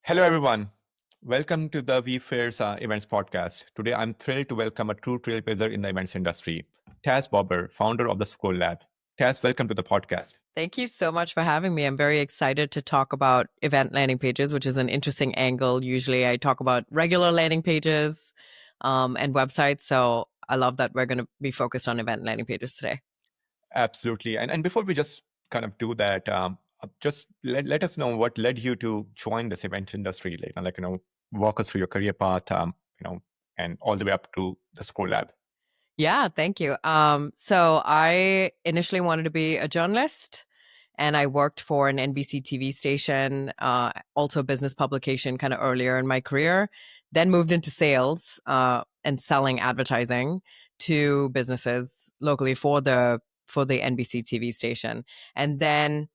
Hello, everyone. Welcome to the vFairs Events Podcast. Today, I'm thrilled to welcome a true trailblazer in the events industry, Tas Bober, founder of the Scroll Lab. Tas, welcome to the podcast. Thank you so much for having me. I'm very excited to talk about event landing pages, which is an interesting angle. Usually I talk about regular landing pages and websites. So I love that we're going to be focused on event landing pages today. Absolutely. And before we just kind of do that, just let us know what led you to join this event industry, walk us through your career path, and all the way up to the Scroll Lab. Yeah, thank you. So I initially wanted to be a journalist, and I worked for an NBC TV station, also a business publication kind of earlier in my career, then moved into sales and selling advertising to businesses locally for the NBC TV station. And then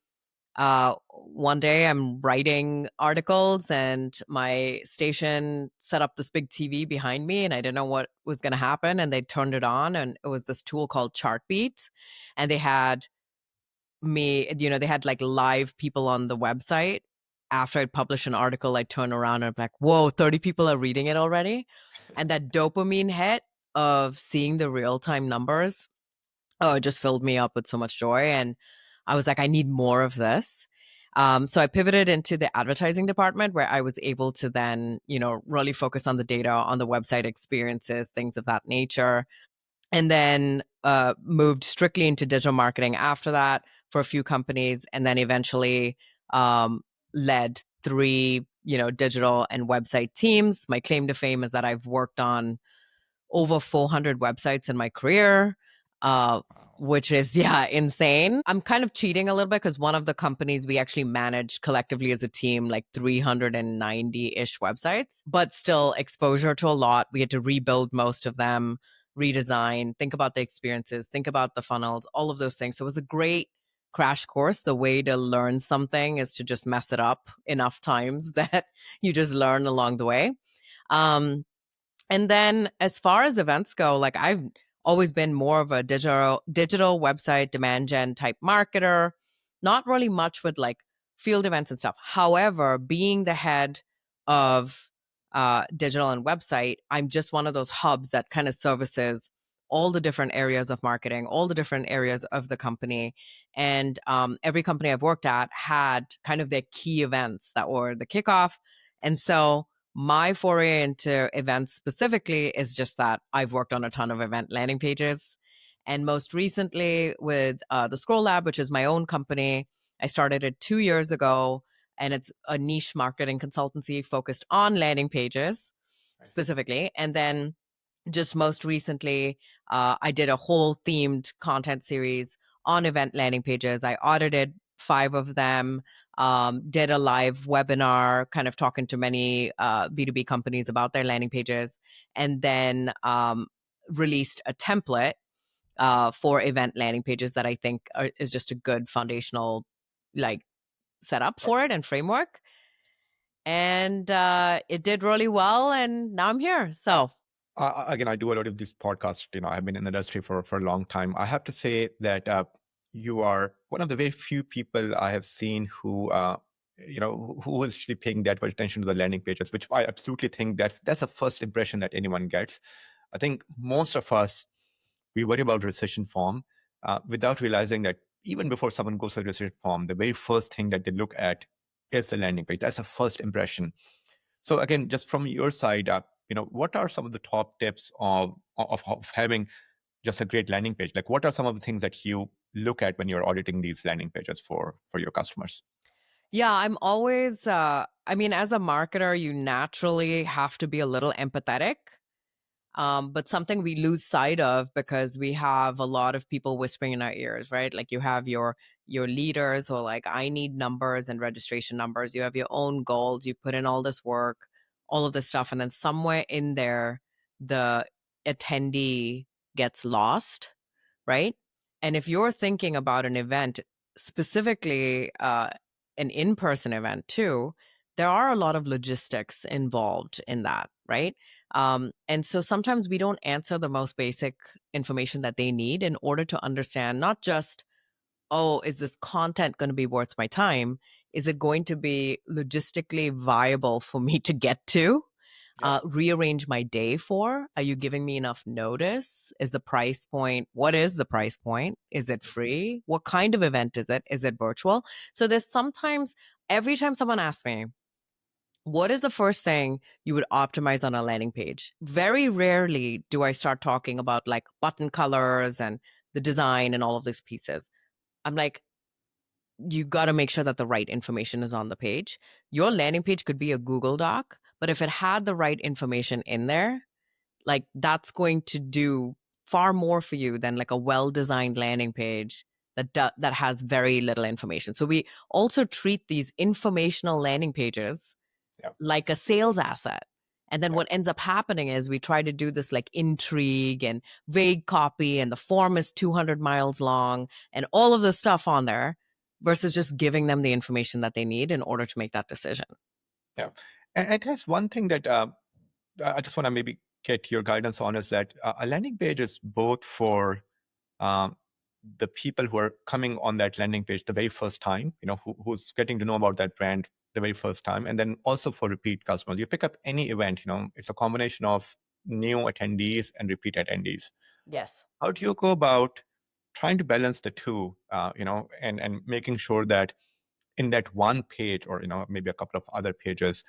one day I'm writing articles and my station set up this big TV behind me and I didn't know what was going to happen. And they turned it on and it was this tool called Chartbeat. And they had they had like live people on the website. After I'd publish an article, I'd turn around and I'm like, whoa, 30 people are reading it already. And that dopamine hit of seeing the real time numbers, it just filled me up with so much joy. And I was like, I need more of this. So I pivoted into the advertising department where I was able to then, really focus on the data, on the website experiences, things of that nature. And then moved strictly into digital marketing after that for a few companies. And then eventually led three, digital and website teams. My claim to fame is that I've worked on over 400 websites in my career. Which is, insane. I'm kind of cheating a little bit because one of the companies we actually managed collectively as a team, like 390-ish websites, but still exposure to a lot. We had to rebuild most of them, redesign, think about the experiences, think about the funnels, all of those things. So it was a great crash course. The way to learn something is to just mess it up enough times that you just learn along the way. And then as far as events go, like I've always been more of a digital website demand gen type marketer, not really much with like field events and stuff. However, being the head of digital and website, I'm just one of those hubs that kind of services all the different areas of marketing, all the different areas of the company. And every company I've worked at had kind of their key events that were the kickoff. And so my foray into events specifically is just that I've worked on a ton of event landing pages. And most recently with the Scroll Lab, which is my own company, I started it 2 years ago. And it's a niche marketing consultancy focused on landing pages specifically. And then just most recently, I did a whole themed content series on event landing pages. I audited 5 of them, did a live webinar, kind of talking to many B2B companies about their landing pages, and then released a template for event landing pages that I think is just a good foundational like setup for it and framework. And it did really well, and now I'm here. So Again, I do a lot of these podcasts. I've been in the industry for a long time. I have to say that you are one of the very few people I have seen who who is actually paying that much attention to the landing pages, which I absolutely think that's a first impression that anyone gets. I think most of us, we worry about recession form without realizing that even before someone goes to the recession form, the very first thing that they look at is the landing page. That's a first impression. So again, just from your side, what are some of the top tips of having just a great landing page? Like, what are some of the things that you look at when you're auditing these landing pages for your customers? yeah, I'm always, as a marketer, you naturally have to be a little empathetic. But something we lose sight of because we have a lot of people whispering in our ears, right? Like you have your leaders who are like, I need numbers and registration numbers. You have your own goals. You put in all this work, all of this stuff, and then somewhere in there, the attendee gets lost, right? And if you're thinking about an event, specifically an in-person event too, there are a lot of logistics involved in that, right? And so sometimes we don't answer the most basic information that they need in order to understand not just, oh, is this content going to be worth my time? is it going to be logistically viable for me to get to? Yeah. Rearrange my day for? Are you giving me enough notice? Is the price point? What is the price point? Is it free? What kind of event is it? Is it virtual? So there's sometimes, every time someone asks me, what is the first thing you would optimize on a landing page? Very rarely do I start talking about like button colors and the design and all of these pieces. I'm like, you got to make sure that the right information is on the page. Your landing page could be a Google Doc, but if it had the right information in there, like that's going to do far more for you than like a well-designed landing page that has very little information. So we also treat these informational landing pages Yeah. like a sales asset. And then Yeah. what ends up happening is we try to do this like intrigue and vague copy, and the form is 200 miles long and all of this stuff on there versus just giving them the information that they need in order to make that decision. Yeah. And it has one thing that I just want to maybe get your guidance on is that a landing page is both for um, the people who are coming on that landing page the very first time, who's getting to know about that brand the very first time, and then also for repeat customers. You pick up any event, it's a combination of new attendees and repeat attendees. Yes. How do you go about trying to balance the two, and making sure that in that one page or maybe a couple of other pages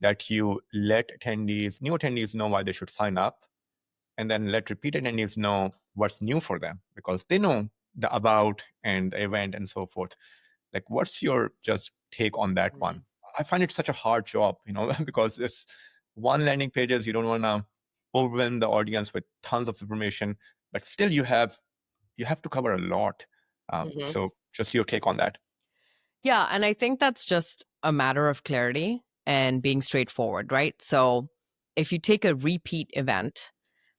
that you let new attendees know why they should sign up, and then let repeat attendees know what's new for them because they know the about and the event and so forth. Like, what's your just take on that Mhm. one? I find it such a hard job, because this one landing pages, you don't want to overwhelm the audience with tons of information, but still you have to cover a lot. Mhm. So just your take on that. Yeah, and I think that's just a matter of clarity and being straightforward, right? So if you take a repeat event,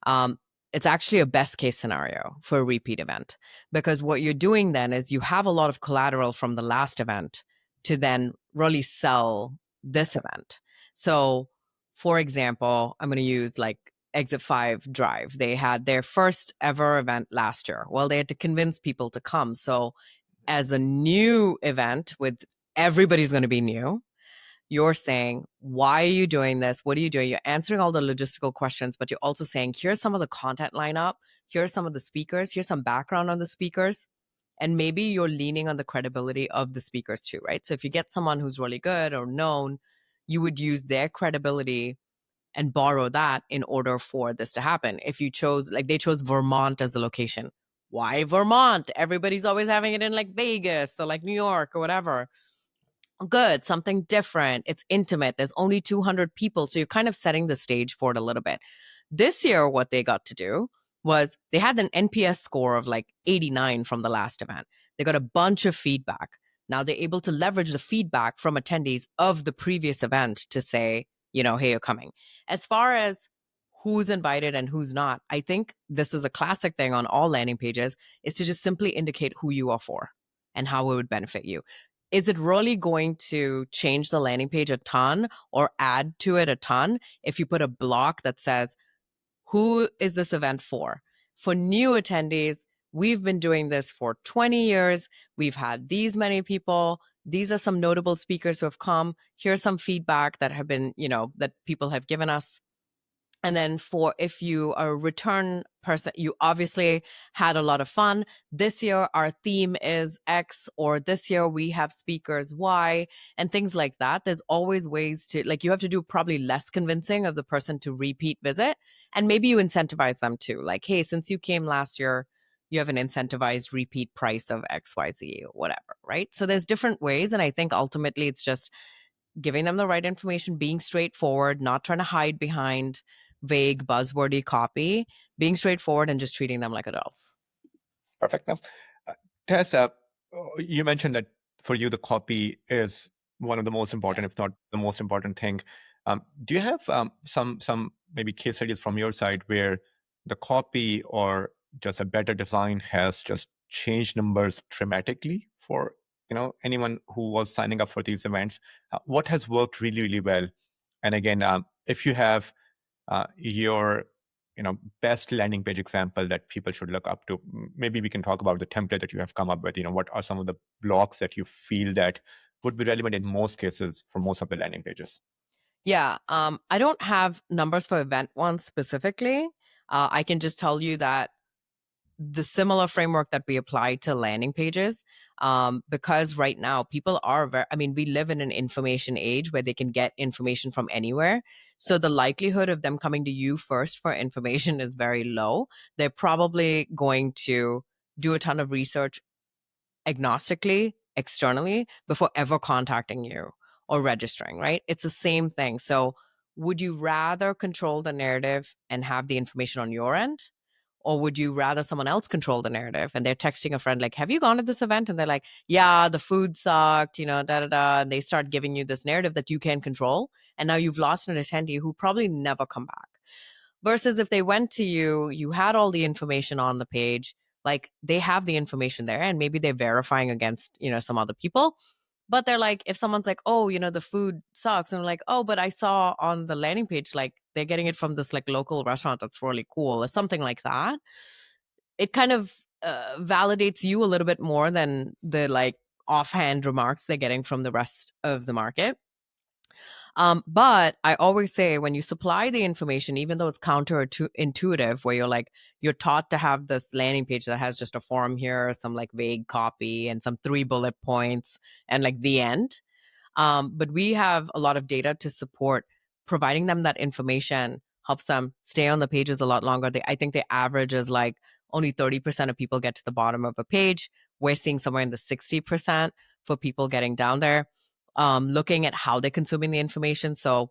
um, it's actually a best case scenario for a repeat event because what you're doing then is you have a lot of collateral from the last event to then really sell this event. So, for example, I'm going to use like Exit 5 Drive. They had their first ever event last year. Well, they had to convince people to come. So, as a new event with everybody's going to be new, you're saying, why are you doing this? What are you doing? You're answering all the logistical questions, but you're also saying, here's some of the content lineup. Here's some of the speakers. Here's some background on the speakers. And maybe you're leaning on the credibility of the speakers too, right? So if you get someone who's really good or known, you would use their credibility and borrow that in order for this to happen. If you chose, like they chose Vermont as a location, why Vermont? Everybody's always having it in like Vegas or like New York or whatever. Good, something different. It's intimate. There's only 200 people. So you're kind of setting the stage for it a little bit. This year, what they got to do was they had an NPS score of like 89 from the last event. They got a bunch of feedback. Now they're able to leverage the feedback from attendees of the previous event to say, hey, you're coming. As far as who's invited and who's not, I think this is a classic thing on all landing pages is to just simply indicate who you are for and how it would benefit you. Is it really going to change the landing page a ton or add to it a ton if you put a block that says, who is this event for? For new attendees, we've been doing this for 20 years. We've had these many people. These are some notable speakers who have come. Here's some feedback that have been, that people have given us. And then for if you are a return person, you obviously had a lot of fun. This year, our theme is X, or this year we have speakers Y, and things like that. There's always ways to, like, you have to do probably less convincing of the person to repeat visit. And maybe you incentivize them too. Like, hey, since you came last year, you have an incentivized repeat price of XYZ or whatever, right? So there's different ways. And I think ultimately it's just giving them the right information, being straightforward, not trying to hide behind vague, buzzwordy copy, being straightforward and just treating them like adults. Perfect. Now, uh, Tess, you mentioned that for you the copy is one of the most important, Yes. if not the most important thing. Do you have some maybe case studies from your side where the copy or just a better design has just changed numbers dramatically for anyone who was signing up for these events? What has worked really really well? And again, if you have your best landing page example that people should look up to, maybe we can talk about the template that you have come up with. What are some of the blocks that you feel that would be relevant in most cases for most of the landing pages? Yeah, I don't have numbers for event ones specifically. I can just tell you that the similar framework that we apply to landing pages, because right now people are very, I mean, we live in an information age where they can get information from anywhere. Yeah. So the likelihood of them coming to you first for information is very low. They're probably going to do a ton of research agnostically, externally, before ever contacting you or registering, right? It's the same thing. So, would you rather control the narrative and have the information on your end? Or would you rather someone else control the narrative and they're texting a friend, like, have you gone to this event? And they're like, yeah, the food sucked, da da da. And they start giving you this narrative that you can control. And now you've lost an attendee who probably never come back. Versus if they went to you, you had all the information on the page, like they have the information there and maybe they're verifying against, some other people. But they're like, if someone's like, oh, the food sucks, and I'm like, oh, but I saw on the landing page, like they're getting it from this like local restaurant that's really cool or something like that. It kind of validates you a little bit more than the like offhand remarks they're getting from the rest of the market. But I always say when you supply the information, even though it's counterintuitive, where you're taught to have this landing page that has just a form here, some like vague copy, and some 3 bullet points, and like the end. But we have a lot of data to support providing them that information helps them stay on the pages a lot longer. I think the average is like only 30% of people get to the bottom of a page. We're seeing somewhere in the 60% for people getting down there. Looking at how they're consuming the information. So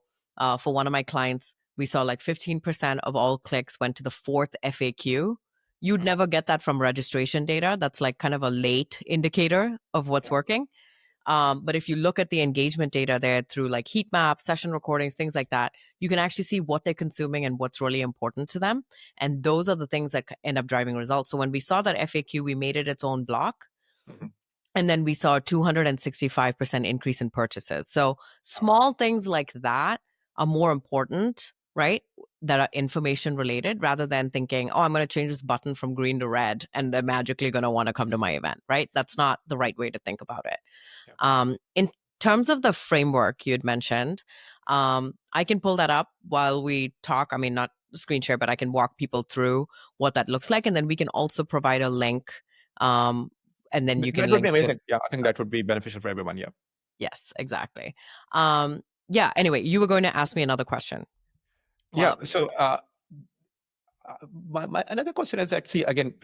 for one of my clients, we saw like 15% of all clicks went to the fourth FAQ. You'd Mhm. never get that from registration data. That's like kind of a late indicator of what's Yeah. working. But if you look at the engagement data there through like heat maps, session recordings, things like that, you can actually see what they're consuming and what's really important to them. And those are the things that end up driving results. So when we saw that FAQ, we made it its own block. Mhm. And then we saw a 265% increase in purchases. So small things like that are more important, right? That are information related rather than thinking, oh, I'm going to change this button from green to red and they're magically going to want to come to my event, right? That's not the right way to think about it. Yeah. In terms of the framework you had mentioned, I can pull that up while we talk. I mean, not screen share, but I can walk people through what that looks like. And then we can also provide a link, and then you can That would be link to. amazing. Yeah, I think that would be beneficial for everyone. Yeah. Yes, exactly. Yeah, anyway, you were going to ask me another question. Yeah. Well, So my another question is that, see, again,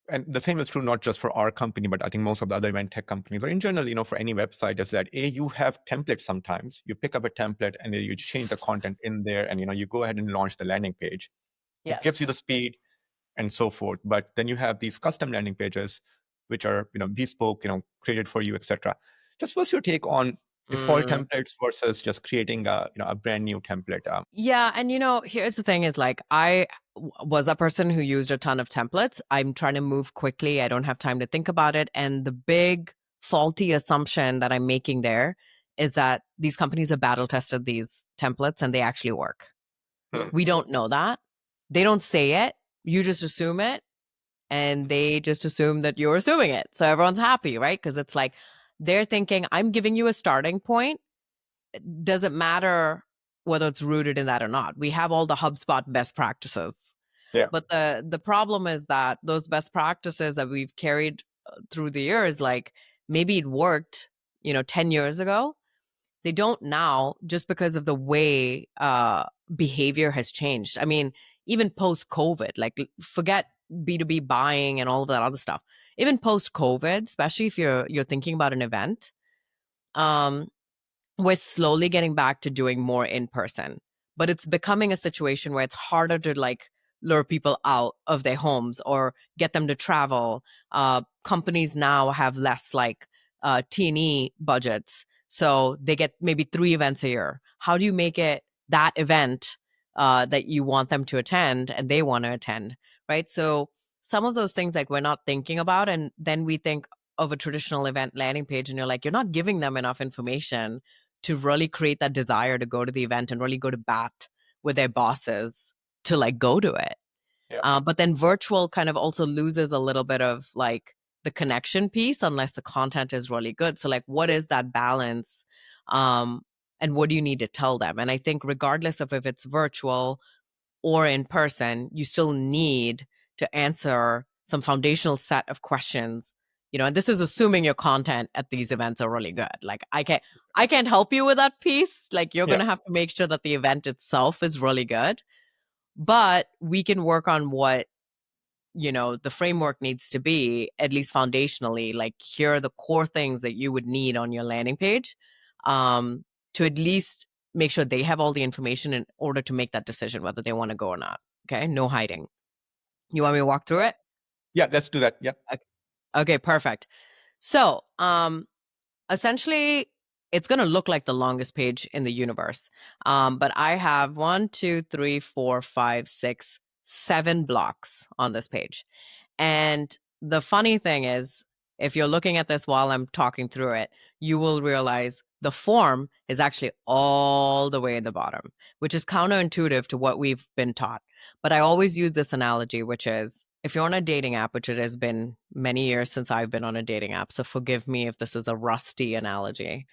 and the same is true not just for our company, but I think most of the other event tech companies or in general, for any website, is that you have templates. Sometimes you pick up a template and then you change the content in there, and you go ahead and launch the landing page. It gives yes. you the speed and so forth. But then you have these custom landing pages, which are bespoke, created for you, etc. Just what's your take on default Mm. templates versus just creating a brand new template? Yeah, and here's the thing is like was a person who used a ton of templates. I'm trying to move quickly. I don't have time to think about it. And the big faulty assumption that I'm making there is that these companies have battle tested these templates and they actually work. Hmm. We don't know that. They don't say it. You just assume it and they just assume that you're assuming it. So everyone's happy, right? Because it's like they're thinking, I'm giving you a starting point. Doesn't matter whether it's rooted in that or not. We have all the HubSpot best practices. Yeah. But the problem is that those best practices that we've carried through the years, like maybe it worked, 10 years ago. They don't now just because of the way behavior has changed. I mean, even post COVID, like forget B2B buying and all of that other stuff. Even post COVID, especially if you're thinking about an event, um, we're slowly getting back to doing more in person, but it's becoming a situation where it's harder to like lure people out of their homes or get them to travel. Companies now have less like T&E budgets, so they get maybe 3 events a year. How do you make it that event that you want them to attend and they want to attend, right? So some of those things like we're not thinking about, and then we think of a traditional event landing page and you're like, you're not giving them enough information to really create that desire to go to the event and really go to bat with their bosses to like go to it. Yeah. But then virtual kind of also loses a little bit of like the connection piece unless the content is really good. So like, what is that balance? Um, and what do you need to tell them? And I think regardless of if it's virtual or in person, you still need to answer some foundational set of questions. And this is assuming your content at these events are really good. Like I can't help you with that piece. Like you're Yeah. going to have to make sure that the event itself is really good, but we can work on what the framework needs to be, at least foundationally. Like here are the core things that you would need on your landing page, um, to at least make sure they have all the information in order to make that decision whether they want to go or not. Okay, no hiding. You want me to walk through it? Yeah, let's do that. Yeah. Okay, okay, perfect. So essentially it's going to look like the longest page in the universe, but I have 1, 2, 3, 4, 5, 6, 7 blocks on this page. And the funny thing is, if you're looking at this while I'm talking through it, you will realize the form is actually all the way in the bottom, which is counterintuitive to what we've been taught. But I always use this analogy, which is if you're on a dating app, which it has been many years since I've been on a dating app, so forgive me if this is a rusty analogy.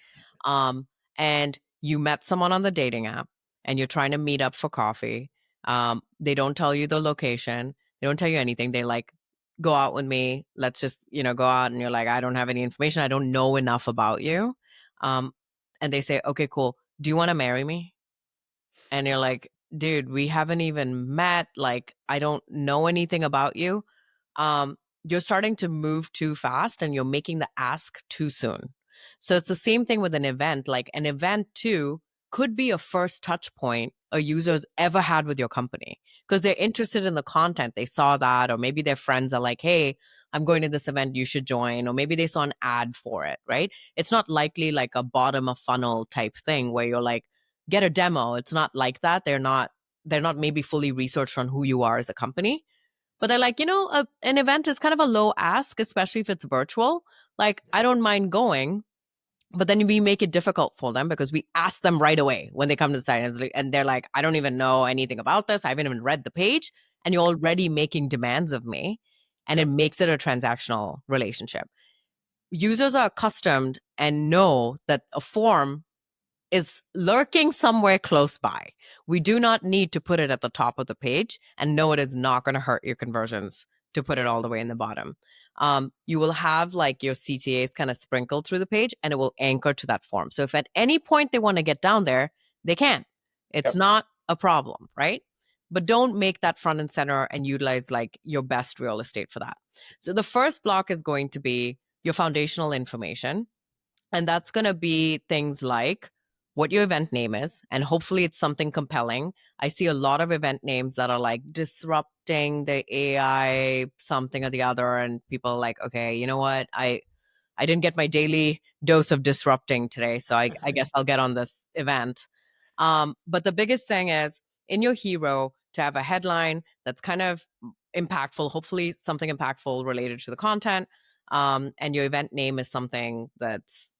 And you met someone on the dating app and you're trying to meet up for coffee. They don't tell you the location. They don't tell you anything. They like, go out with me. Let's just, go out. And you're like, I don't have any information. I don't know enough about you. Um, and they say, okay, cool. Do you want to marry me? And you're like, dude, we haven't even met. Like, I don't know anything about you. um, you're starting to move too fast and you're making the ask too soon. So it's the same thing with an event. Like an event too could be a first touch point a user's ever had with your company because they're interested in the content. They saw that, or maybe their friends are like, hey, I'm going to this event, you should join. Or maybe they saw an ad for it, right? It's not likely like a bottom of funnel type thing where you're like, get a demo. It's not like that. They're not maybe fully researched on who you are as a company, but they're like, an event is kind of a low ask, especially if it's virtual. Like, I don't mind going, but then we make it difficult for them because we ask them right away when they come to the site. And they're like, I don't even know anything about this. I haven't even read the page. And you're already making demands of me. And Yeah. it makes it a transactional relationship. Users are accustomed and know that a form is lurking somewhere close by. We do not need to put it at the top of the page, and no, it is not going to hurt your conversions to put it all the way in the bottom. You will have like your CTAs kind of sprinkled through the page and it will anchor to that form. So if at any point they want to get down there, they can. It's Yep. not a problem, right? But don't make that front and center and utilize like your best real estate for that. So the first block is going to be your foundational information. And that's going to be things like what your event name is. And hopefully it's something compelling. I see a lot of event names that are like disrupting the AI, something or the other. And people are like, okay, you know what? I didn't get my daily dose of disrupting today. So I guess I'll get on this event. But the biggest thing is in your hero to have a headline that's kind of impactful, hopefully something impactful related to the content. And your event name is something that's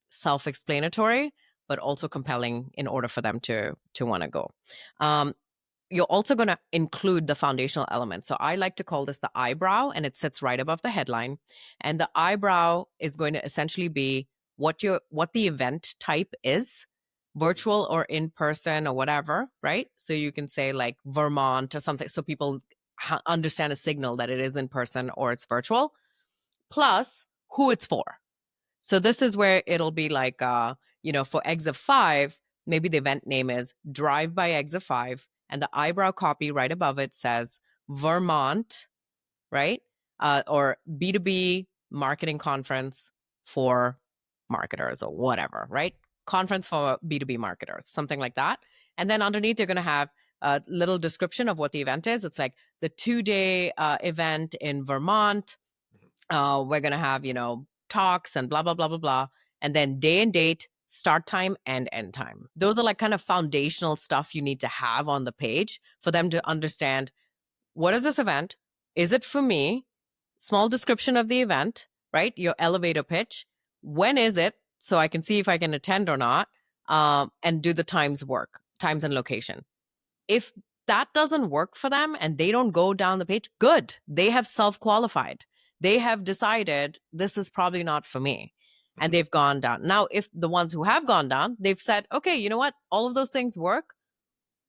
self-explanatory but also compelling in order for them to want to go. um, you're also going to include the foundational elements. So I like to call this the eyebrow, and it sits right above the headline. And the eyebrow is going to essentially be what the event type is, virtual or in person or whatever, right? So you can say like Vermont or something, so people understand a signal that it is in person or it's virtual, plus who it's for. So this is where it'll be like, for Exit 5, maybe the event name is Drive by Exit 5, and the eyebrow copy right above it says Vermont, right? Or B2B marketing conference for marketers or whatever, right? Conference for B2B marketers, something like that. And then underneath, you're going to have a little description of what the event is. It's like the 2-day event in Vermont. We're going to have, talks and blah, blah, blah, blah, blah. And then day and date, start time and end time. Those are like kind of foundational stuff you need to have on the page for them to understand, what is this event? Is it for me? Small description of the event, right? Your elevator pitch. When is it? So I can see if I can attend or not. And do the times and location. If that doesn't work for them and they don't go down the page, good. They have self-qualified. they have decided this is probably not for me. And they've gone down. Now, if the ones who have gone down, they've said, okay, you know what? All of those things work.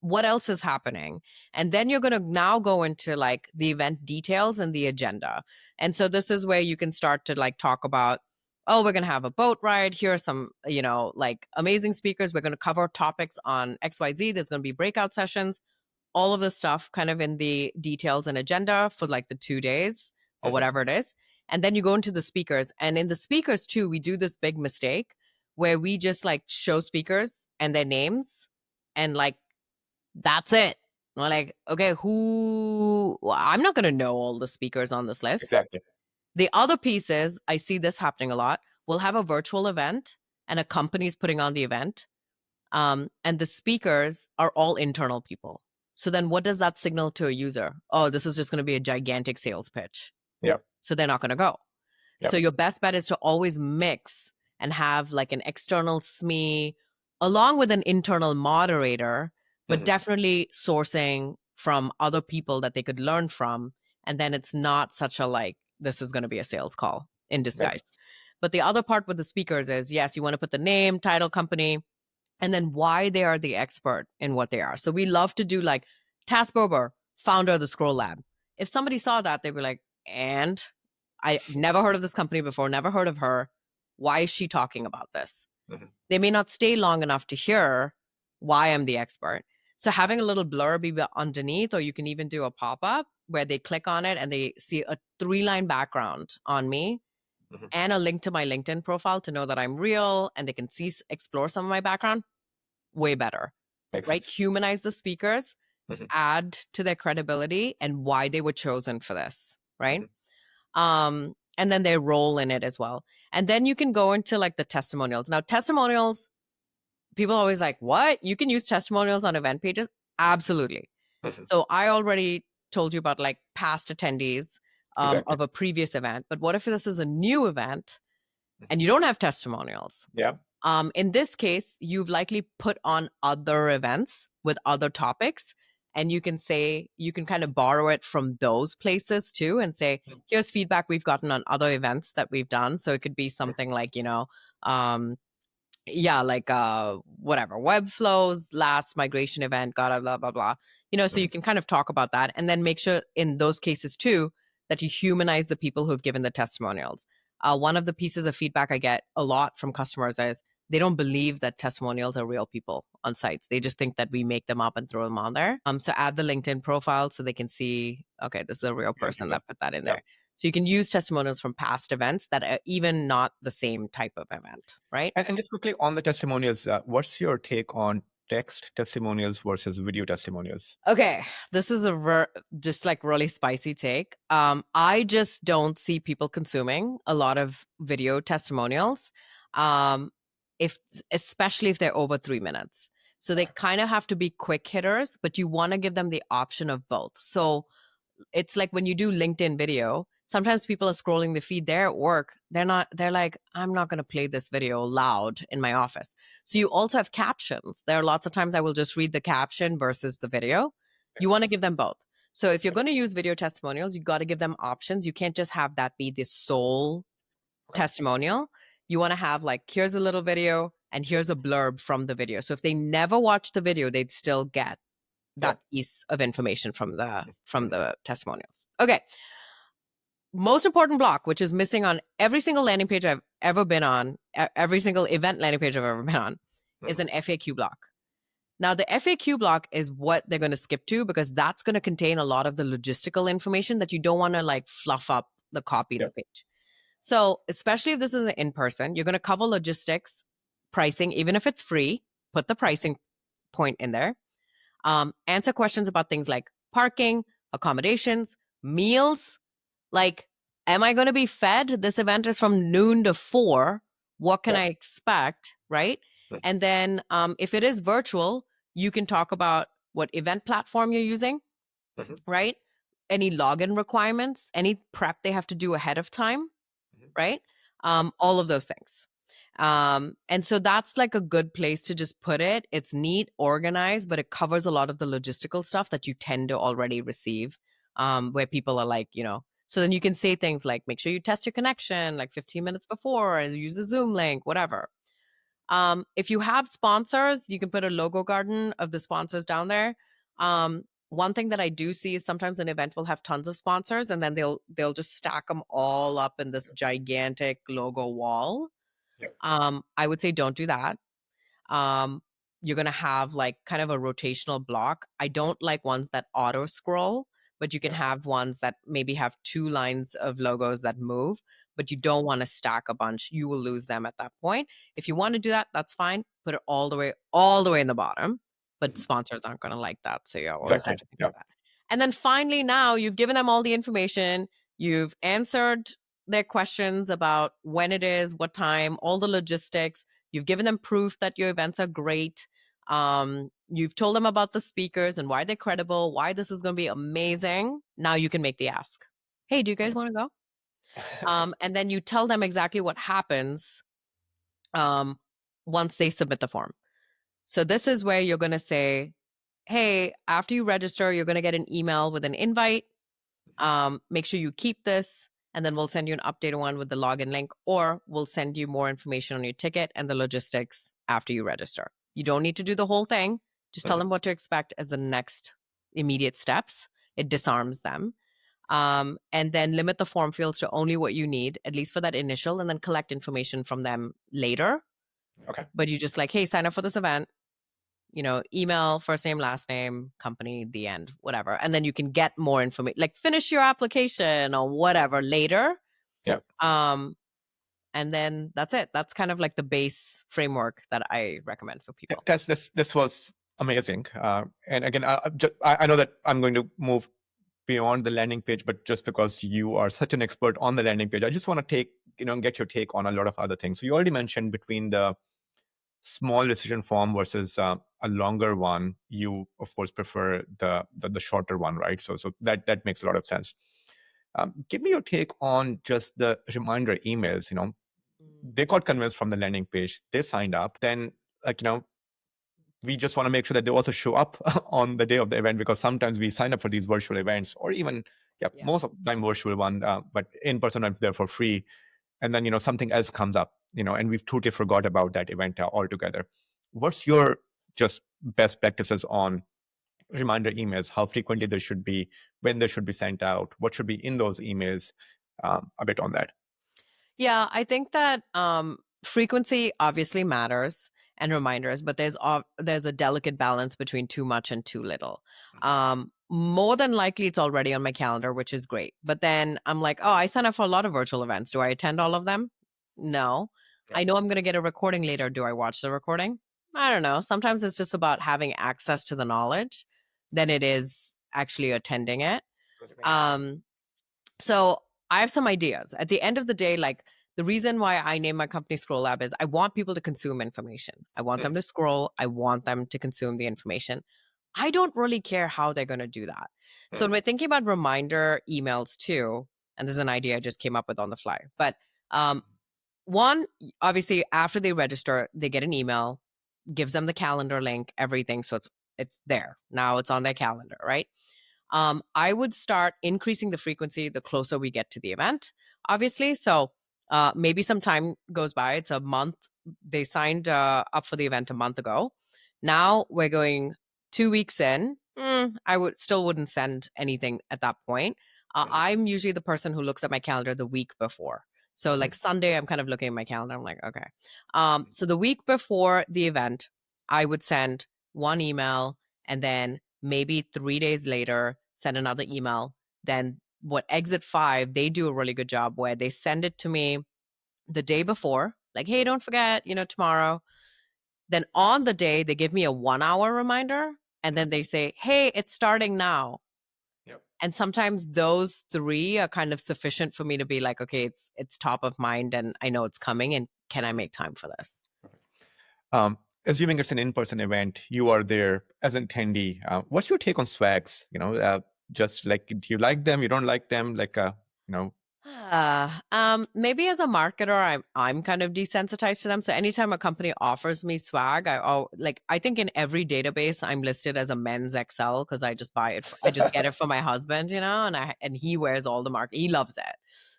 What else is happening? And then you're going to now go into like the event details and the agenda. And so this is where you can start to like talk about, oh, we're going to have a boat ride. Here are some, like amazing speakers. We're going to cover topics on XYZ. There's going to be breakout sessions, all of this stuff kind of in the details and agenda for like the 2 days or whatever it is. And then you go into the speakers. And in the speakers too, we do this big mistake where we just like show speakers and their names and like, that's it. We're like, okay, I'm not going to know all the speakers on this list. Exactly. The other piece is, I see this happening a lot. We'll have a virtual event and a company's putting on the event. And the speakers are all internal people. So then what does that signal to a user? Oh, this is just going to be a gigantic sales pitch. Yeah. So they're not going to go. Yep. So your best bet is to always mix and have like an external SME along with an internal moderator, but definitely sourcing from other people that they could learn from. And then it's not such a like, this is going to be a sales call in disguise. But the other part with the speakers is, yes, you want to put the name, title, company, and then why they are the expert in what they are. So we love to do like Tas Bober, founder of the Scroll Lab. If somebody saw that, they'd be like, and I never heard of this company before, never heard of her. Why is she talking about this? They may not stay long enough to hear why I'm the expert. So having a little blurb underneath, or you can even do a pop-up where they click on it and they see a 3-line background on me and a link to my LinkedIn profile to know that I'm real, and they can explore some of my background. Way better. Makes right? sense. Humanize the speakers, add to their credibility and why they were chosen for this, right? And then their role in it as well. And then you can go into like the testimonials. Now, testimonials, people are always like, what? You can use testimonials on event pages? Absolutely. So I already told you about like past attendees of a previous event, but what if this is a new event and you don't have testimonials? Yeah. In this case, you've likely put on other events with other topics, and you can kind of borrow it from those places too and say, here's feedback we've gotten on other events that we've done. So it could be something like, whatever, web flows, last migration event, blah, blah, blah, blah. So you can kind of talk about that and then make sure in those cases too, that you humanize the people who have given the testimonials. One of the pieces of feedback I get a lot from customers is they don't believe that testimonials are real people on sites. They just think that we make them up and throw them on there. So add the LinkedIn profile so they can see, okay, this is a real person that put that in there. So you can use testimonials from past events that are even not the same type of event, right? And just quickly on the testimonials, what's your take on text testimonials versus video testimonials? Okay, this is just like really spicy take. I just don't see people consuming a lot of video testimonials, especially if they're over 3 minutes. So they kind of have to be quick hitters, but you want to give them the option of both. So it's like when you do LinkedIn video, sometimes people are scrolling the feed, they're at work. They're like, I'm not going to play this video loud in my office. So you also have captions. There are lots of times I will just read the caption versus the video. You want to give them both. So if you're going to use video testimonials, you got to give them options. You can't just have that be the sole testimonial. You want to have like, here's a little video and here's a blurb from the video. So if they never watch the video, they'd still get that piece of information from the testimonials. Okay. Most important block, which is missing on every single landing page I've ever been on, every single event landing page I've ever been on, is an FAQ block. Now, the FAQ block is what they're going to skip to because that's going to contain a lot of the logistical information that you don't want to like fluff up the copy of the page. So especially if this is an in-person, you're going to cover logistics, pricing, even if it's free, put the pricing point in there. Answer questions about things like parking, accommodations, meals. Like, am I going to be fed? This event is from noon to 4. What can I expect? Right. And then if it is virtual, you can talk about what event platform you're using. Right. Any login requirements, any prep they have to do ahead of time. Right. All of those things. And so that's like a good place to just put it. It's neat, organized, but it covers a lot of the logistical stuff that you tend to already receive, where people are like, So then you can say things like, make sure you test your connection like 15 minutes before and use a Zoom link, whatever. If you have sponsors, you can put a logo garden of the sponsors down there. One thing that I do see is sometimes an event will have tons of sponsors, and then they'll just stack them all up in this gigantic logo wall. Yep. I would say don't do that. Um, you're going to have like kind of a rotational block. I don't like ones that auto scroll, but you can Yep. have ones that maybe have 2 lines of logos that move, but you don't want to stack a bunch. You will lose them at that point. If you want to do that, that's fine. Put it all the way in the bottom, but Mhm. sponsors aren't going to like that. So you always Exactly. have to think of Yep. that. And then finally, now you've given them all the information. You've answered their questions about when it is, what time, all the logistics. You've given them proof that your events are great. You've told them about the speakers and why they're credible, why this is going to be amazing. Now you can make the ask. Hey, do you guys want to go? And then you tell them exactly what happens um, once they submit the form. So this is where you're going to say, hey, after you register, you're going to get an email with an invite. Make sure you keep this, and then we'll send you an updated one with the login link, or we'll send you more information on your ticket and the logistics after you register. You don't need to do the whole thing. Just tell Mhm. them what to expect as the next immediate steps. It disarms them. And then limit the form fields to only what you need, at least for that initial, and then collect information from them later. Okay. But you just like, hey, sign up for this event, email, first name, last name, company, the end, whatever. And then you can get more information, like finish your application or whatever later. Yeah. Um, and then that's it. That's kind of like the base framework that I recommend for Yeah, people. this was amazing. And again, I know that I'm going to move beyond the landing page, but just because you are such an expert on the landing page, I just want to get your take on a lot of other things. So you already mentioned between the small decision form versus a longer one, you of course prefer the shorter one, right? So that makes a lot of sense. Give me your take on just the reminder emails. They got convinced from the landing page, they signed up, then like we just want to make sure that they also show up on the day of the event, because sometimes we sign up for these virtual events, or even Yeah. most of the time virtual one, but in person I'm there for free, and then something else comes up, and we've totally forgot about that event altogether. What's your just best practices on reminder emails? How frequently they should be, when they should be sent out, what should be in those emails? A bit on that. Yeah, I think that frequency obviously matters and reminders, but there's a delicate balance between too much and too little. More than likely, it's already on my calendar, which is great. But then I'm like, oh, I sign up for a lot of virtual events. Do I attend all of them? No. Yeah. I know I'm going to get a recording later. Do I watch the recording? I don't know. Sometimes it's just about having access to the knowledge than it is actually attending it. Um, so I have some ideas. At the end of the day, like the reason why I name my company Scroll Lab is I want people to consume information. I want them to scroll. I want them to consume the information. I don't really care how they're going to do that. So when we're thinking about reminder emails too, and this is an idea I just came up with on the fly, but one, obviously after they register, they get an email, gives them the calendar link, everything. So it's there. Now it's on their calendar, right? I would start increasing the frequency the closer we get to the event, obviously. So maybe some time goes by. It's a month. They signed up for the event a month ago. Now we're going 2 weeks in. I wouldn't send anything at that point. I'm usually the person who looks at my calendar the week before. So like Sunday, I'm kind of looking at my calendar. I'm like, okay. So the week before the event, I would send one email, and then maybe 3 days later, send another email. Then what exit 5, they do a really good job where they send it to me the day before, like, hey, don't forget, tomorrow. Then on the day, they give me a 1 hour reminder, and then they say, hey, it's starting now. Yep. And sometimes those 3 are kind of sufficient for me to be like, okay, it's top of mind and I know it's coming, and can I make time for this? Assuming it's an in-person event, you are there as an attendee. What's your take on swags? Just like, do you like them? You don't like them? Like, Maybe as a marketer, I'm kind of desensitized to them. So anytime a company offers me swag, I think in every database I'm listed as a men's XL because I just buy it. I just get it for my husband, and he wears all the market. He loves it,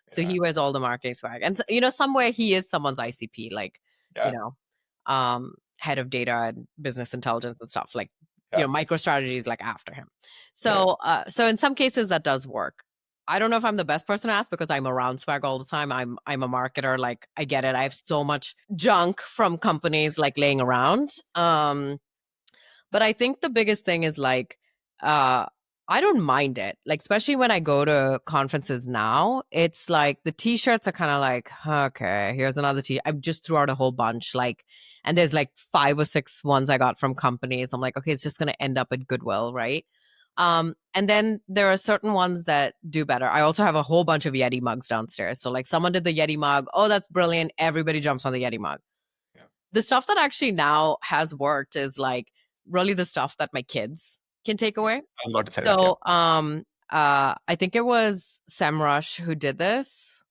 so Yeah. he wears all the marketing swag. And somewhere he is someone's ICP, like you Yeah. know, head of data and business intelligence and stuff. Like Yeah. MicroStrategy is like after him. Yeah. So in some cases that does work. I don't know if I'm the best person to ask because I'm around swag all the time. I'm a marketer. Like I get it. I have so much junk from companies like laying around. But I think the biggest thing is like uh I don't mind it. Like especially when I go to conferences now, it's like the t-shirts are kind of like, okay, here's another t. I just threw out a whole bunch like and there's like 5 or 6 ones I got from companies. I'm like, okay, it's just going to end up at Goodwill, right? And then there are certain ones that do better. I also have a whole bunch of Yeti mugs downstairs. So like someone did the Yeti mug. Oh, that's brilliant. Everybody jumps on the Yeti mug. Yeah. The stuff that actually now has worked is like really the stuff that my kids can take Yeah. away. I was about to say that. Yeah. So I think it was Semrush who did this,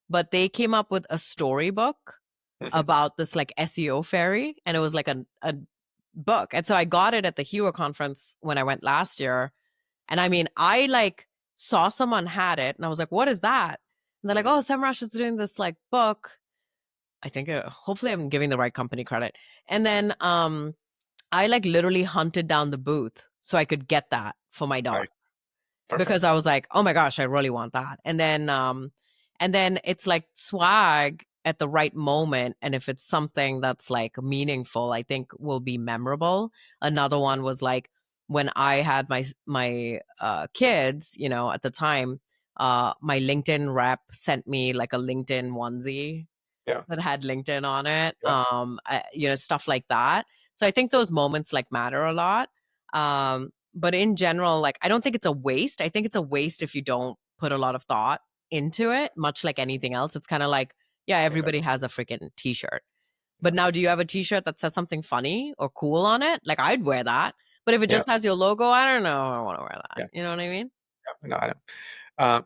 but they came up with a storybook Mhm. about this like SEO fairy, and it was like a book. And so I got it at the Hero conference when I went last year. And I mean, I like saw someone had it and I was like, what is that? And they're like, Mhm. oh, Semrush is doing this like book. I think hopefully I'm giving the right company credit. And then I like literally hunted down the booth so I could get that for my daughter Nice. because Perfect. I was like, oh my gosh, I really want that. And then it's like swag at the right moment. And if it's something that's like meaningful, I think will be memorable. Another one was like when I had my kids, at the time, my LinkedIn rep sent me like a LinkedIn onesie Yeah. that had LinkedIn on it, Yeah. stuff like that. So I think those moments like matter a lot. But in general, like I don't think it's a waste. I think it's a waste if you don't put a lot of thought into it, much like anything else. It's kind of like, yeah, everybody Exactly. has a freaking t-shirt. But Yeah. now do you have a t-shirt that says something funny or cool on it? Like I'd wear that. But if it Yeah. just has your logo, I don't know. I want to wear that. Yeah. You know what I mean? Yeah. No, I know. Uh,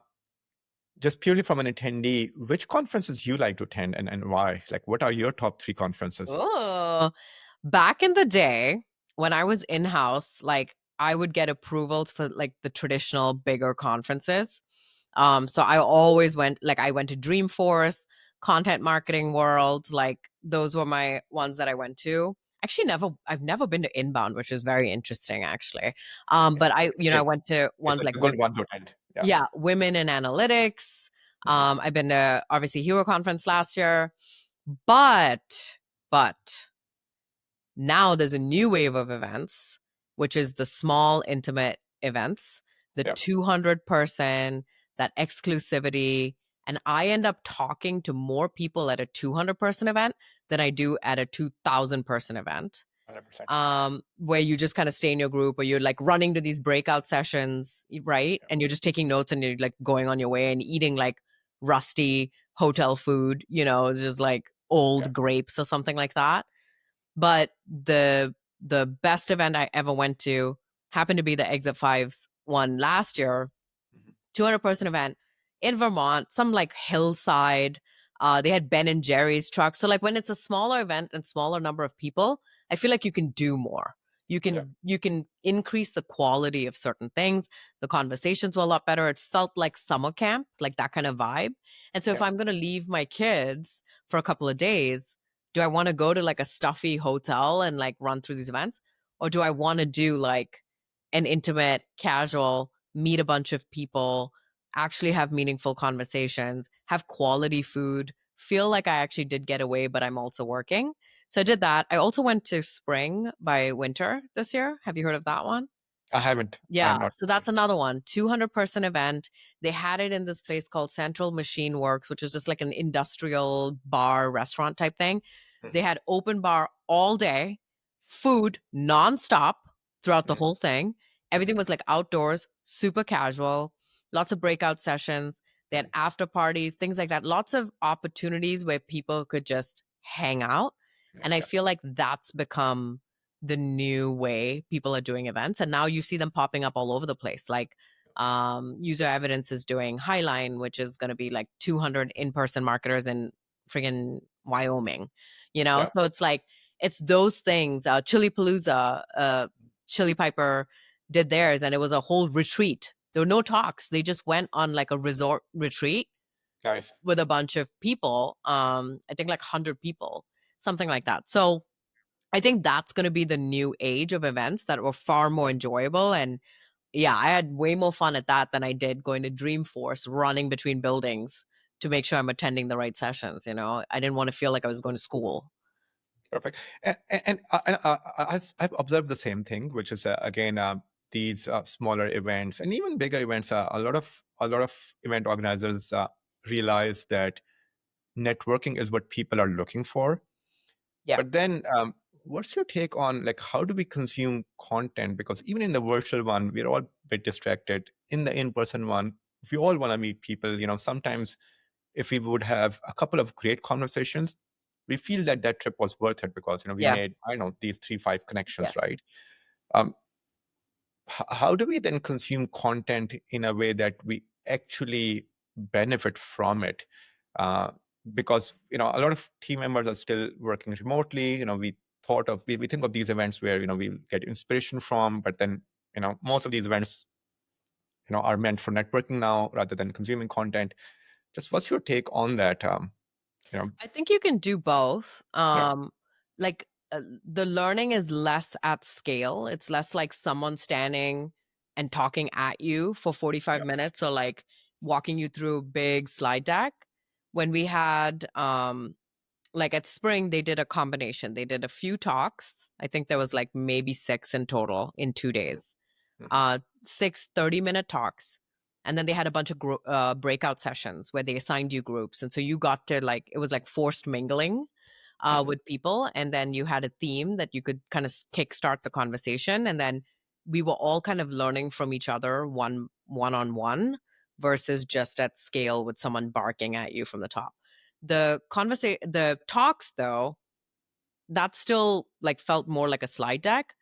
just purely from an attendee, which conferences you like to attend and why? Like, what are your top three conferences? Oh, back in the day when I was in house, like I would get approvals for like the traditional bigger conferences. So I always went, like I went to Dreamforce, Content Marketing World, like those were my ones that I went to. Actually, I've never been to Inbound, which is very interesting, actually. But It's I great. went to It's ones like like a good one to attend. Yeah. yeah, Women in Analytics. Mhm. I've been to obviously Hero Conference last year, but now there's a new wave of events, which is the small, intimate events, the Yeah. 200 person, that exclusivity. And I end up talking to more people at a 200-person event than I do at a 2,000-person event. 100%. Where you just kind of stay in your group or you're like running to these breakout sessions, right? Yeah. And you're just taking notes and you're like going on your way and eating like rusty hotel food, it's just like Yeah. old grapes or something like that. But the best event I ever went to happened to be the Exit Fives one last year, Mhm. 200-person event in Vermont, some like hillside. They had Ben and Jerry's trucks. So like when it's a smaller event and smaller number of people, I feel like you can do more. You Yeah. can increase the quality of certain things. The conversations were a lot better. It felt like summer camp, like that kind of vibe. And so if Yeah. I'm going to leave my kids for a couple of days, do I want to go to like a stuffy hotel and like run through these events? Or do I want to do like an intimate, casual, meet a bunch of people, actually have meaningful conversations, have quality food, feel like I actually did get away, but I'm also working? So I did that. I also went to Spring by Winter this year. Have you heard of that one? I haven't. I Yeah, have not. so that's another one, 200-person event. They had it in this place called Central Machine Works, which is just like an industrial bar restaurant type thing. They Mhm. had open bar all day, food nonstop throughout the Mhm. whole thing. Mhm. Everything was like outdoors, super casual, lots of breakout sessions. They had Mhm. after parties, things like that. Lots of opportunities where people could just hang out. Yeah. And I Yeah. feel like that's become the new way people are doing events. And now you see them popping up all over the place. Like User Evidence is doing Highline, which is going to be like 200 in-person marketers in friggin' Wyoming, you know? Yeah. So it's like, it's those things. Chili Palooza, Chili Piper did theirs, and it was a whole retreat. There were no talks. They just went on like a resort retreat Nice. with a bunch of people. I think like 100 people, something like that. So I think that's going to be the new age of events that were far more enjoyable. And yeah, I had way more fun at that than I did going to Dreamforce, running between buildings to make sure I'm attending the right sessions. You know, I didn't want to feel like I was going to school. Perfect. I've observed the same thing, which is again these smaller events and even bigger events. A lot of event organizers realize that networking is what people are looking for. Yeah, But then, what's your take on like how do we consume content? Because even in the virtual one, we're all a bit distracted. In the in-person one, we all want to meet people. Sometimes if we would have a couple of great conversations, we feel that that trip was worth it because we yeah, made, I don't know, these 3 5 connections, yes. right? um, how do we then consume content in a way that we actually benefit from it? uh, because a lot of team members are still working remotely. We think of these events where we get inspiration from, but then most of these events are meant for networking now rather than consuming content. Just what's your take on that? you know I think you can do both. yeah. Like the learning is less at scale. It's less like someone standing and talking at you for 45 Yeah. minutes or like walking you through a big slide deck. When we had like at Spring, they did a combination. They did a few talks. I think there was like maybe 6 in total in 2 days. Mhm. 6 30-minute talks. And then they had a bunch of breakout sessions where they assigned you groups. And so you got to like, it was like forced mingling Mhm. with people. And then you had a theme that you could kind of kickstart the conversation. And then we were all kind of learning from each other one on one versus just at scale with someone barking at you from the top. The talks though, that still like felt more like a slide deck.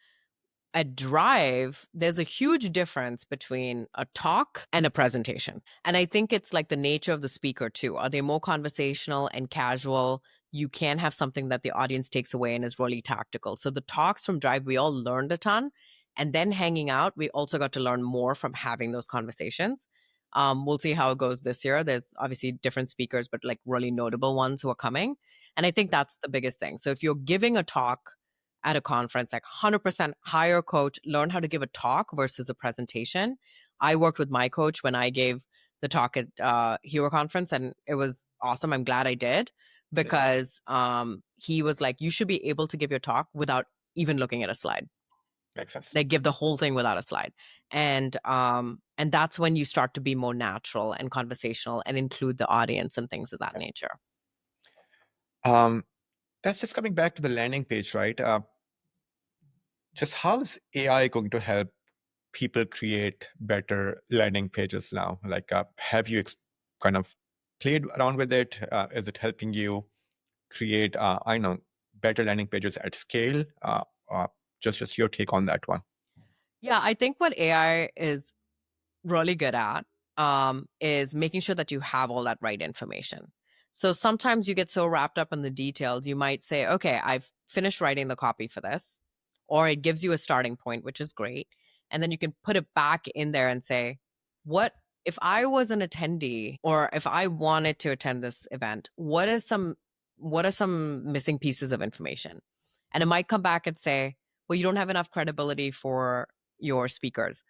At Drive, there's a huge difference between a talk and a presentation. And I think it's like the nature of the speaker too. Are they more conversational and casual? You can have something that the audience takes away and is really tactical. So the talks from Drive, we all learned a ton. And then hanging out, we also got to learn more from having those conversations. We'll see how it goes this year. There's obviously different speakers, but like really notable ones who are coming. And I think that's the biggest thing. So if you're giving a talk at a conference, like 100% hire a coach, learn how to give a talk versus a presentation. I worked with my coach when I gave the talk at Hero Conference, and it was awesome. I'm glad I did Mhm. because he was like, you should be able to give your talk without even looking at a slide. Makes sense. Like give the whole thing without a slide. And that's when you start to be more natural and conversational and include the audience and things of that nature. um, that's just coming back to the landing page, right? Just how is AI going to help people create better landing pages now? Like, have you kind of played around with it? Is it helping you create, I know, better landing pages at scale? Uh, just your take on that one. Yeah, I think what AI is really good at is making sure that you have all that right information. So sometimes you get so wrapped up in the details, you might say, okay, I've finished writing the copy for this, or it gives you a starting point, which is great. And then you can put it back in there and say, what if I was an attendee or if I wanted to attend this event, what are some missing pieces of information? And it might come back and say, well, you don't have enough credibility for your speakers.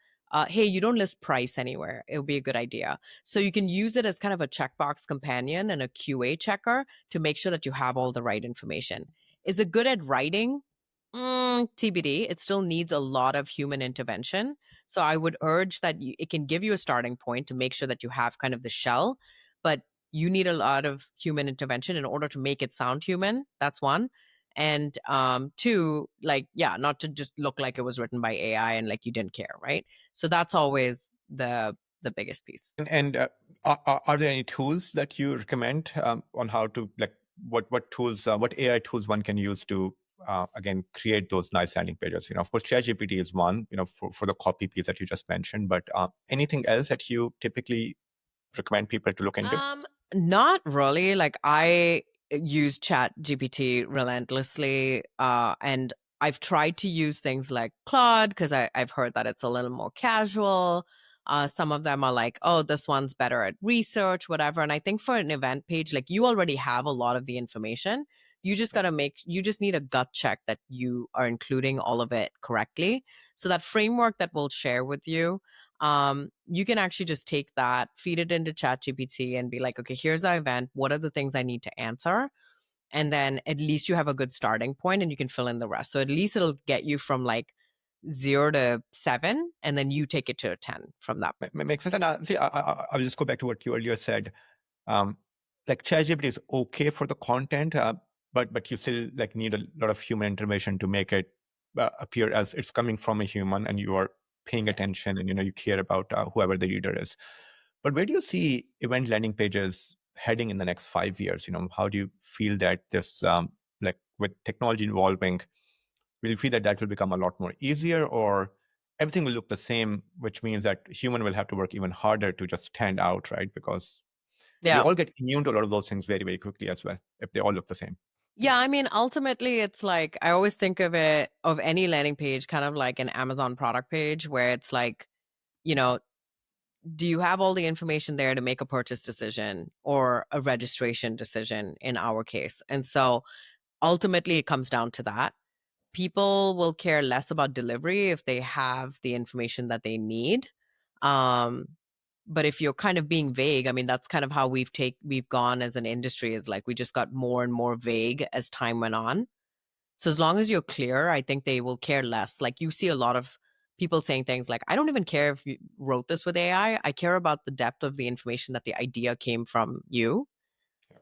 Hey, you don't list price anywhere. It would be a good idea. So you can use it as kind of a checkbox companion and a QA checker to make sure that you have all the right information. Is it good at writing? TBD. It still needs a lot of human intervention. So I would urge that it can give you a starting point to make sure that you have kind of the shell, but you need a lot of human intervention in order to make it sound human. That's one. And two, like, yeah, not to just look like it was written by AI and like you didn't care, right? So that's always the biggest piece. And are there any tools that you recommend on how to like what tools, what AI tools one can use to again, create those nice landing pages? Of course, ChatGPT is one, for the copy piece that you just mentioned, but anything else that you typically recommend people to look into? Um, Not really. Like I use Chat GPT relentlessly, and I've tried to use things like Claude because I've heard that it's a little more casual. Some of them are like, oh, this one's better at research, whatever. And I think for an event page, like you already have a lot of the information. Yeah. You just need a gut check that you are including all of it correctly. So that framework that we'll share with you, you can actually just take that, feed it into ChatGPT and be like, okay, here's our event. What are the things I need to answer? And then at least you have a good starting point and you can fill in the rest. So at least it'll get you from like 0 to 7, and then you take it to a 10 from that. Makes sense. And see, I'll just go back to what you earlier said. Um, like ChatGPT is okay for the content, but you still like need a lot of human intervention to make it appear as it's coming from a human, and you are paying Yeah. attention, and you care about whoever the reader is. But where do you see event landing pages heading in the next 5 years? How do you feel that this, like with technology evolving, will you feel that that will become a lot more easier, or everything will look the same, which means that human will have to work even harder to just stand out, right? Because we Yeah. all get immune to a lot of those things very, very quickly as well, if they all look the same. Yeah, I mean, ultimately, it's like I always think of it of any landing page kind of like an Amazon product page where it's like, you know, do you have all the information there to make a purchase decision or a registration decision in our case? And so ultimately, it comes down to that. People will care less about delivery if they have the information that they need. Um, but if you're kind of being vague, I mean, that's kind of how we've gone as an industry is like we just got more and more vague as time went on. So as long as you're clear, I think they will care less. Like you see a lot of people saying things like, I don't even care if you wrote this with AI. I care about the depth of the information that the idea came from you.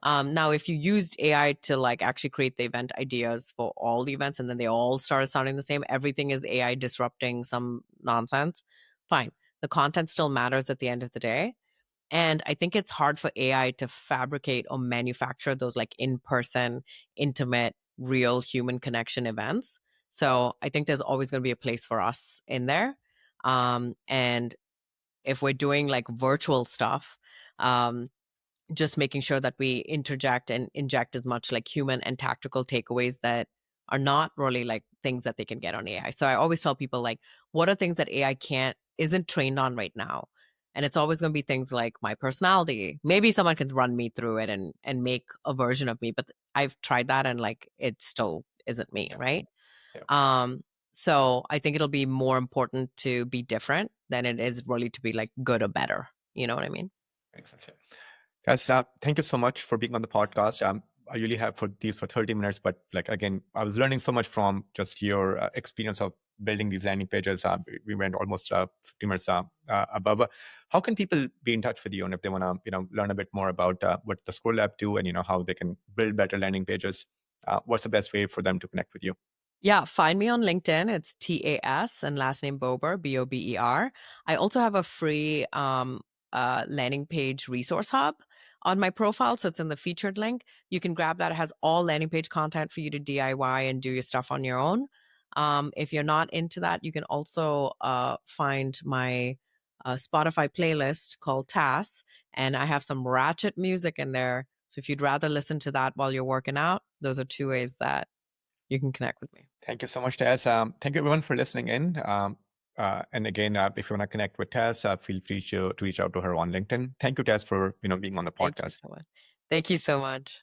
Now, if you used AI to like actually create the event ideas for all the events and then they all started sounding the same, everything is AI disrupting some nonsense, fine. The content still matters at the end of the day. And I think it's hard for AI to fabricate or manufacture those like in person, intimate, real human connection events. So I think there's always going to be a place for us in there. And if we're doing like virtual stuff, um, just making sure that we interject and inject as much like human and tactical takeaways that are not really like things that they can get on AI. So I always tell people like, what are things that AI isn't trained on right now? And it's always going to be things like my personality. Maybe someone can run me through it and make a version of me, but I've tried that and like it still isn't me, Yeah. right? Yeah. Um, so I think it'll be more important to be different than it is really to be like good or better. You know what I mean? Makes sense. Yeah. Guys, thank you so much for being on the podcast. I usually have for these for 30 minutes, but like again, I was learning so much from just your experience of building these landing pages. We went almost 50 minutes above. How can people be in touch with you, and if they want to, learn a bit more about what the Scroll Lab do, and how they can build better landing pages? What's the best way for them to connect with you? Yeah, find me on LinkedIn. It's TAS and last name Bober, Bober. I also have a free landing page resource hub on my profile. So it's in the featured link. You can grab that. It has all landing page content for you to DIY and do your stuff on your own. If you're not into that, you can also find my Spotify playlist called Tas, and I have some ratchet music in there. So if you'd rather listen to that while you're working out, those are two ways that you can connect with me. Thank you so much, Tess. Thank you everyone for listening in. And again, if you want to connect with Tess, feel free to reach out to her on LinkedIn. Thank you, Tess, for being on the Thank you podcast. so much. Thank you so much.